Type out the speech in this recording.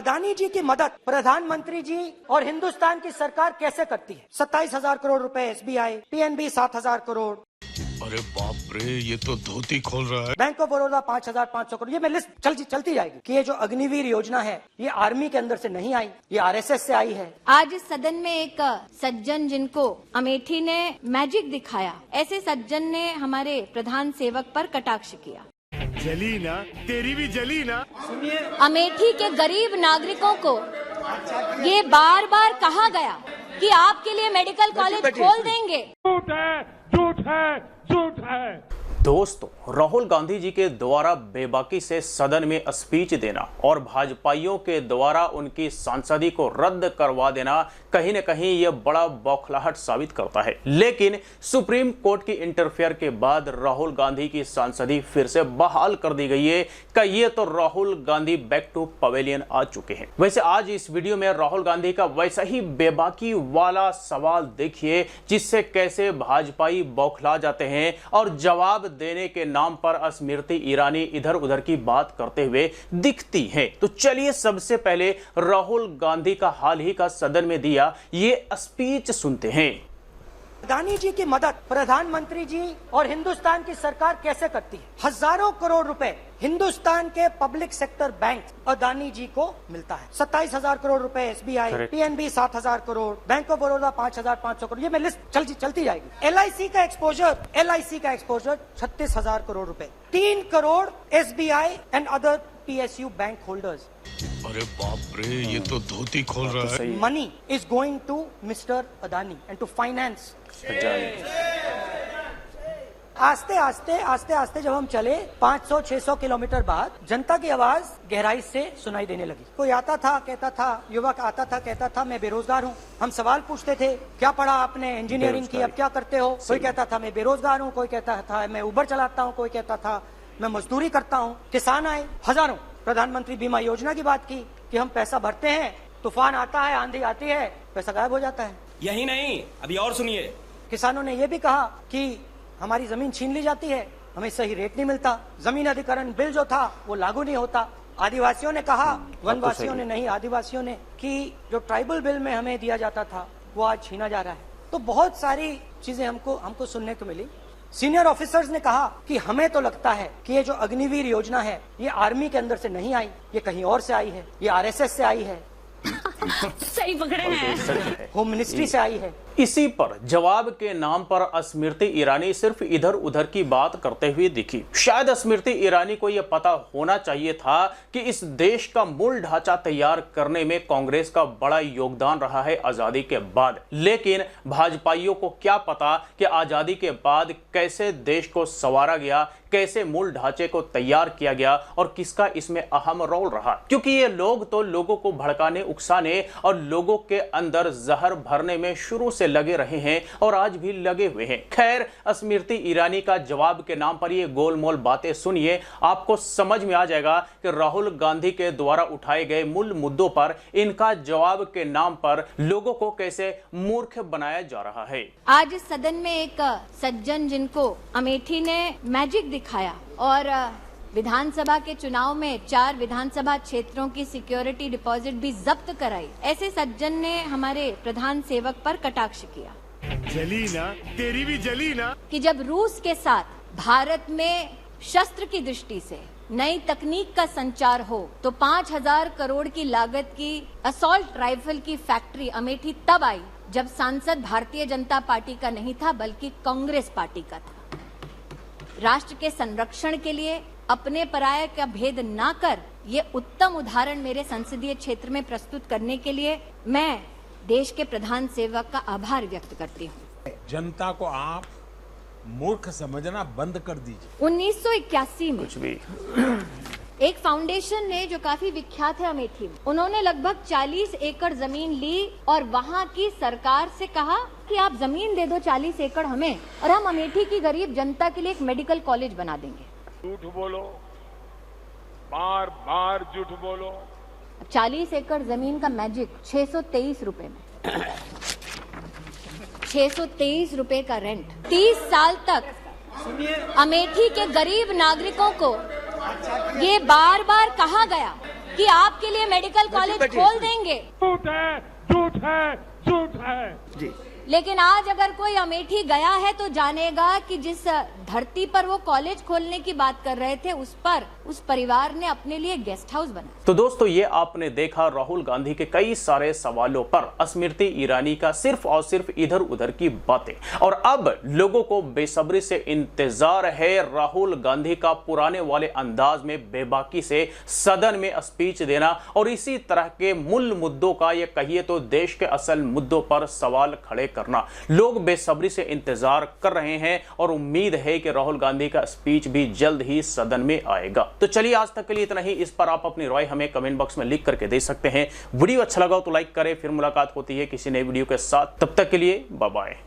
अदानी जी की मदद प्रधानमंत्री जी और हिंदुस्तान की सरकार कैसे करती है? 27,000 करोड़ रुपए एसबीआई, पीएनबी 7,000 करोड़, अरे बाप रे, ये तो धोती खोल रहा है। Bank of Baroda 5,500 crore. ये मैं लिस्ट चलती जाएगी कि ये जो अग्निवीर योजना है ये आर्मी के अंदर से नहीं आई, ये आरएसएस से आई है। आज इस सदन में एक सज्जन जिनको अमेठी ने मैजिक दिखाया, ऐसे सज्जन ने हमारे प्रधान सेवक पर कटाक्ष किया। जली ना, तेरी भी जली ना। सुनिए, अमेठी के गरीब नागरिकों को ये बार बार कहा गया कि आपके लिए मेडिकल कॉलेज खोल देंगे। झूठ है, झूठ है, झूठ है। दोस्तों, राहुल गांधी जी के द्वारा बेबाकी से सदन में स्पीच देना और भाजपाइयों के द्वारा उनकी सांसदी को रद्द करवा देना कहीं न कहीं यह बड़ा बौखलाहट साबित करता है। लेकिन सुप्रीम कोर्ट की इंटरफेयर के बाद राहुल गांधी की सांसदी फिर से बहाल कर दी गई है। कहिए तो Rahul Gandhi back to pavilion आ चुके हैं। वैसे आज इस वीडियो में राहुल गांधी का वैसा ही बेबाकी वाला सवाल देखिए जिससे कैसे भाजपाई बौखला जाते हैं और जवाब देने के नाम पर स्मृति ईरानी इधर उधर की बात करते हुए दिखती हैं। तो चलिए सबसे पहले राहुल गांधी का हाल ही का सदन में दिया ये स्पीच सुनते हैं। अदानी जी की मदद प्रधानमंत्री जी और हिंदुस्तान की सरकार कैसे करती है? हजारों करोड़ रुपए हिंदुस्तान के पब्लिक सेक्टर बैंक अदानी जी को मिलता है। 27,000 करोड़ रुपए SBI, PNB 7,000 crore, bank of Baroda 5,500 crore. ये मैं लिस्ट चलती जाएगी। एलआईसी का एक्सपोजर 36,000 करोड़ रुपए, 3 crore SBI and other PSU bank holders. अरे बाप रे, ये तो धोती खोल रहा है। Money is going to mister Adani and to finance. आस्ते आस्ते जब हम चले 500-600 किलोमीटर बाद जनता की आवाज गहराई से सुनाई देने लगी। कोई आता था कहता था, युवक आता था कहता था मैं बेरोजगार हूँ। हम सवाल पूछते थे क्या पढ़ा आपने? इंजीनियरिंग की, अब क्या करते हो? कोई कहता था मैं बेरोजगार हूँ, कोई कहता था मैं उबर चलाता हूँ, कोई कहता था मैं मजदूरी करता हूँ। किसान आए हजारों। प्रधानमंत्री बीमा योजना की बात की कि हम पैसा भरते हैं, तूफान आता है, आंधी आती है, पैसा गायब हो जाता है। यही नहीं, अभी और सुनिए। किसानों ने यह भी कहा कि हमारी जमीन छीन ली जाती है, हमें सही रेट नहीं मिलता, जमीन अधिग्रहण बिल जो था वो लागू नहीं होता। आदिवासियों ने कहा, वनवासियों ने नहीं, आदिवासियों ने, कि जो ट्राइबल बिल में हमें दिया जाता था वो आज छीना जा रहा है। तो बहुत सारी चीजें हमको सुनने को मिली। सीनियर ऑफिसर्स ने कहा कि हमें तो लगता है कि ये जो अग्निवीर योजना है ये आर्मी के अंदर से नहीं आई, ये कहीं और से आई है, ये आरएसएस से आई है, सही पकड़े हैं, होम मिनिस्ट्री से आई है। इसी पर जवाब के नाम पर स्मृति ईरानी सिर्फ इधर उधर की बात करते हुए दिखी। शायद स्मृति ईरानी को यह पता होना चाहिए था कि इस देश का मूल ढांचा तैयार करने में कांग्रेस का बड़ा योगदान रहा है आजादी के बाद। लेकिन भाजपाइयों को क्या पता कि आजादी के बाद कैसे देश को संवारा गया, कैसे मूल ढांचे को तैयार किया गया और किसका इसमें अहम रोल रहा। क्योंकि ये लोग तो लोगों को भड़काने, उकसाने और लोगों के अंदर जहर भरने में शुरू से लगे रहे हैं और आज भी लगे हुए हैं। खैर, स्मृति ईरानी का जवाब के नाम पर ये गोलमोल बातें सुनिए, आपको समझ में आ जाएगा कि राहुल गांधी के द्वारा उठाए गए मूल मुद्दों पर इनका जवाब के नाम पर लोगों को कैसे मूर्ख बनाया जा रहा है। आज इस सदन में एक सज्जन जिनको अमेठी ने मैजिक दिखाया और विधानसभा के चुनाव में 4 विधानसभा क्षेत्रों की सिक्योरिटी डिपॉजिट भी जब्त कराई, ऐसे सज्जन ने हमारे प्रधान सेवक पर कटाक्ष किया। जली ना, तेरी भी जली ना। कि जब रूस के साथ भारत में शस्त्र की दृष्टि से नई तकनीक का संचार हो तो 5,000 करोड़ की लागत की असॉल्ट राइफल की फैक्ट्री अमेठी तब आई जब सांसद भारतीय जनता पार्टी का नहीं था बल्कि कांग्रेस पार्टी का था। राष्ट्र के संरक्षण के लिए अपने पराये का भेद ना कर ये उत्तम उदाहरण मेरे संसदीय क्षेत्र में प्रस्तुत करने के लिए मैं देश के प्रधान सेवक का आभार व्यक्त करती हूँ। जनता को आप मूर्ख समझना बंद कर दीजिए। 1981 में कुछ भी एक फाउंडेशन ने, जो काफी विख्यात है अमेठी में, उन्होंने लगभग 40 एकड़ जमीन ली और वहाँ की सरकार से कहा कि आप जमीन दे दो 40 एकड़ हमें और हम अमेठी की गरीब जनता के लिए एक मेडिकल कॉलेज बना देंगे। झूठ बोलो, बार बार झूठ बोलो। 40 एकड़ जमीन का मैजिक 623 रुपए में 623 रुपए का रेंट। 30 साल तक अमेठी के गरीब नागरिकों को ये बार बार कहा गया कि आपके लिए मेडिकल कॉलेज खोल देंगे। झूठ है, झूठ है, झूठ है। जी लेकिन आज अगर कोई अमेठी गया है तो जानेगा कि जिस धरती पर वो कॉलेज खोलने की बात कर रहे थे उस पर उस परिवार ने अपने लिए गेस्ट हाउस बनाया। तो दोस्तों ये आपने देखा राहुल गांधी के कई सारे सवालों पर स्मृति ईरानी का सिर्फ और सिर्फ इधर उधर की बातें, और अब लोगों को बेसब्री से इंतजार है राहुल गांधी का पुराने वाले अंदाज में बेबाकी से सदन में स्पीच देना और इसी तरह के मूल मुद्दों का, ये कहिए तो देश के असल मुद्दों पर सवाल खड़े करना। लोग बेसब्री से इंतजार कर रहे हैं और उम्मीद है कि राहुल गांधी का स्पीच भी जल्द ही सदन में आएगा। तो चलिए आज तक के लिए इतना ही। इस पर आप अपनी राय हमें कमेंट बॉक्स में लिख करके दे सकते हैं। वीडियो अच्छा लगा तो लाइक करें। फिर मुलाकात होती है किसी नए वीडियो के साथ, तब तक के लिए बाय बाय।